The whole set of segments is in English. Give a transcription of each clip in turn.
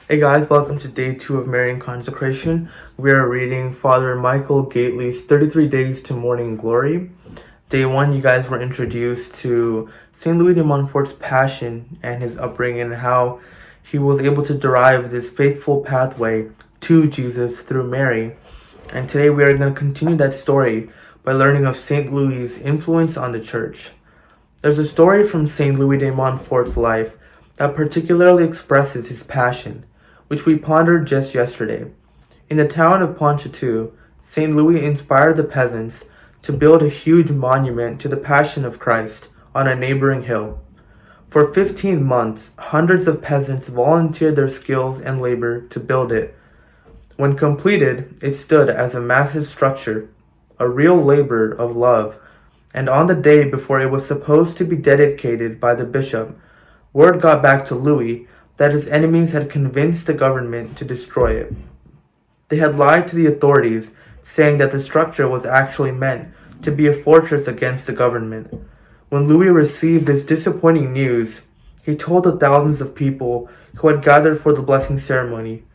Hey guys, welcome to day 2 of Marian Consecration. We are reading Father Michael Gately's 33 Days to Morning Glory. Day 1, you guys were introduced to St. Louis de Montfort's passion and his upbringing and how he was able to derive this faithful pathway to Jesus through Mary. And today we are going to continue that story by learning of St. Louis' influence on the church. There's a story from St. Louis de Montfort's life that particularly expresses his passion, which we pondered just yesterday. In the town of Pontchateau, St. Louis inspired the peasants to build a huge monument to the Passion of Christ on a neighboring hill. For 15 months, hundreds of peasants volunteered their skills and labor to build it. When completed, it stood as a massive structure, a real labor of love, and on the day before it was supposed to be dedicated by the bishop, word got back to Louis that his enemies had convinced the government to destroy it. They had lied to the authorities, saying that the structure was actually meant to be a fortress against the government. When Louis received this disappointing news, he told the thousands of people who had gathered for the blessing ceremony,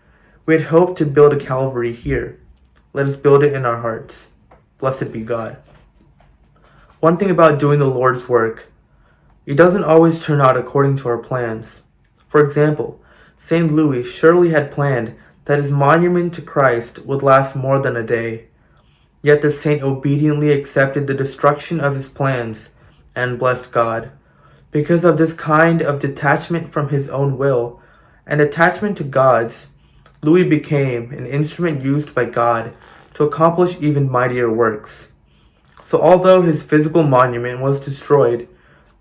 "We had hoped to build a Calvary here. Let us build it in our hearts. Blessed be God." One thing about doing the Lord's work, it doesn't always turn out according to our plans. For example, St. Louis surely had planned that his monument to Christ would last more than a day. Yet the saint obediently accepted the destruction of his plans and blessed God. Because of this kind of detachment from his own will and attachment to God's, Louis became an instrument used by God to accomplish even mightier works. So although his physical monument was destroyed,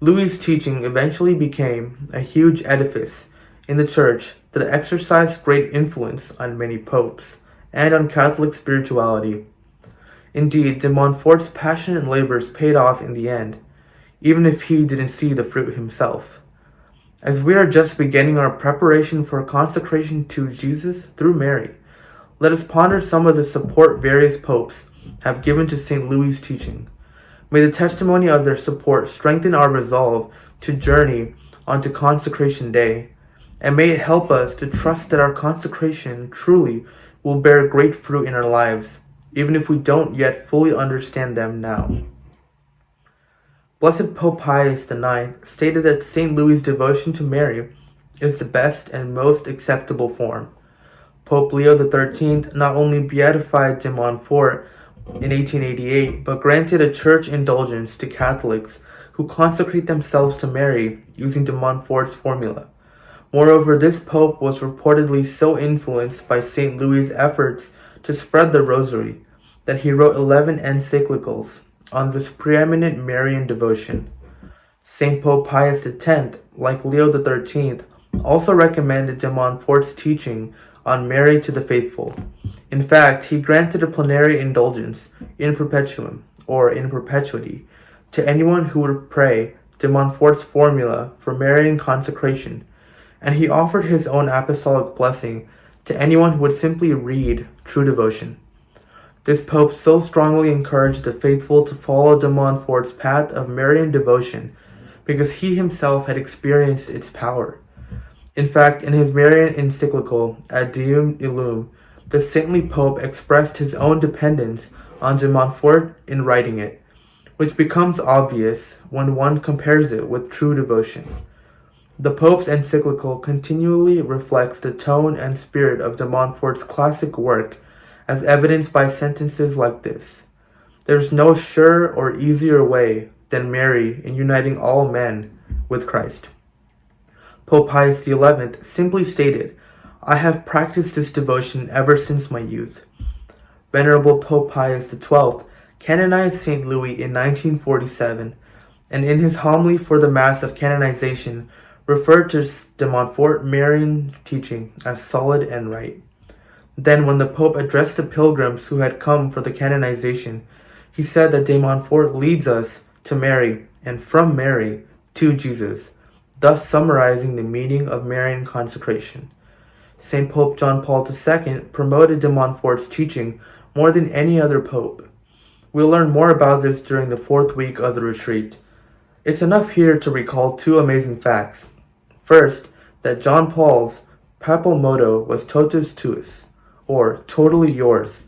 Louis' teaching eventually became a huge edifice in the church that exercised great influence on many popes and on Catholic spirituality. Indeed, de Montfort's passionate labors paid off in the end, even if he didn't see the fruit himself. As we are just beginning our preparation for consecration to Jesus through Mary, let us ponder some of the support various popes have given to St. Louis' teaching. May the testimony of their support strengthen our resolve to journey onto Consecration Day, and may it help us to trust that our consecration truly will bear great fruit in our lives, even if we don't yet fully understand them now. Blessed Pope Pius IX stated that St. Louis' devotion to Mary is the best and most acceptable form. Pope Leo XIII not only beatified de Montfort in 1888, but granted a church indulgence to Catholics who consecrate themselves to Mary using de Montfort's formula. Moreover, this pope was reportedly so influenced by St. Louis' efforts to spread the rosary that he wrote 11 encyclicals on this preeminent Marian devotion. St. Pope Pius X, like Leo XIII, also recommended de Montfort's teaching on Mary to the faithful. In fact, he granted a plenary indulgence in perpetuum, or in perpetuity, to anyone who would pray de Montfort's formula for Marian consecration, and he offered his own apostolic blessing to anyone who would simply read true devotion. This pope so strongly encouraged the faithful to follow de Montfort's path of Marian devotion because he himself had experienced its power. In fact, in his Marian encyclical Ad Deum Illum, the saintly pope expressed his own dependence on de Montfort in writing it, which becomes obvious when one compares it with true devotion. The pope's encyclical continually reflects the tone and spirit of de Montfort's classic work, as evidenced by sentences like this: "There is no surer or easier way than Mary in uniting all men with Christ." Pope Pius XI simply stated, "I have practiced this devotion ever since my youth." Venerable Pope Pius XII canonized St. Louis in 1947, and in his homily for the Mass of Canonization referred to de Montfort Marian teaching as solid and right. Then, when the Pope addressed the pilgrims who had come for the canonization, he said that de Montfort leads us to Mary, and from Mary to Jesus, thus summarizing the meaning of Marian consecration. St. Pope John Paul II promoted de Montfort's teaching more than any other pope. We'll learn more about this during the 4th week of the retreat. It's enough here to recall 2 amazing facts. First, that John Paul's papal motto was Totus Tuus, or totally yours,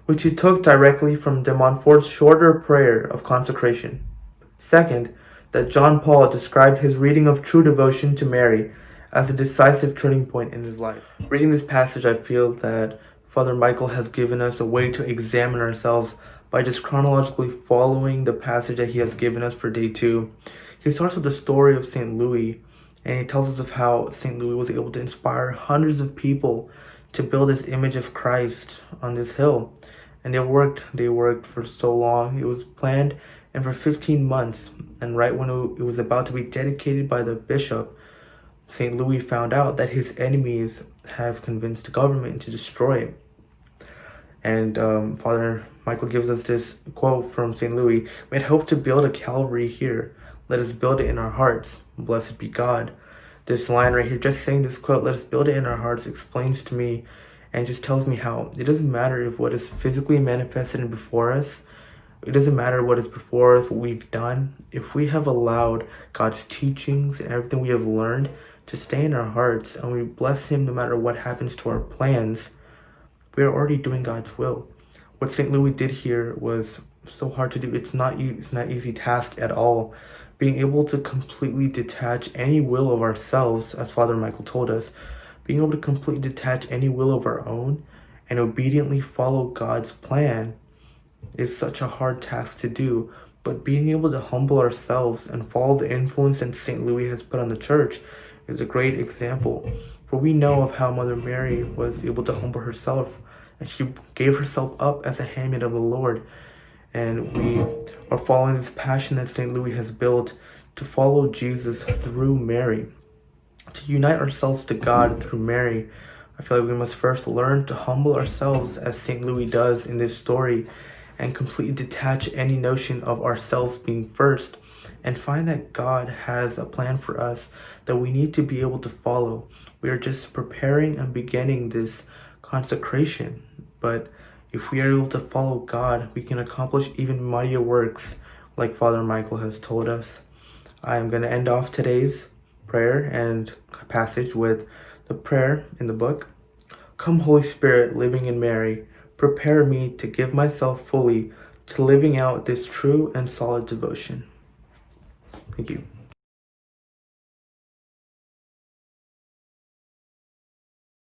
which he took directly from de Montfort's shorter prayer of consecration. Second, that John Paul described his reading of true devotion to Mary as a decisive turning point in his life. Reading this passage, I feel that Father Michael has given us a way to examine ourselves by just chronologically following the passage that he has given us for day 2. He starts with the story of St. Louis, and he tells us of how St. Louis was able to inspire hundreds of people to build this image of Christ on this hill. And they worked for so long. It was planned and for 15 months. And right when it was about to be dedicated by the bishop, St. Louis found out that his enemies have convinced the government to destroy it. And Father Michael gives us this quote from St. Louis: "We had hoped to build a Calvary here. Let us build it in our hearts. Blessed be God." This line right here, just saying this quote, "Let us build it in our hearts," explains to me and just tells me how it doesn't matter if what is physically manifested and before us. It doesn't matter what is before us, what we've done. If we have allowed God's teachings and everything we have learned to stay in our hearts, and we bless Him no matter what happens to our plans, we are already doing God's will. What St. Louis did here was so hard to do. It's not easy task at all. Being able to completely detach any will of ourselves, as Father Michael told us, being able to completely detach any will of our own and obediently follow God's plan is such a hard task to do. But being able to humble ourselves and follow the influence that St. Louis has put on the church is a great example. For we know of how Mother Mary was able to humble herself, and she gave herself up as a handmaid of the Lord. And we are following this passion that St. Louis has built to follow Jesus through Mary, to unite ourselves to God through Mary. I feel like we must first learn to humble ourselves as St. Louis does in this story, and completely detach any notion of ourselves being first, and find that God has a plan for us that we need to be able to follow. We are just preparing and beginning this consecration, but if we are able to follow God, we can accomplish even mightier works, like Father Michael has told us. I am going to end off today's prayer and passage with the prayer in the book. "Come, Holy Spirit, living in Mary, prepare me to give myself fully to living out this true and solid devotion." Thank you.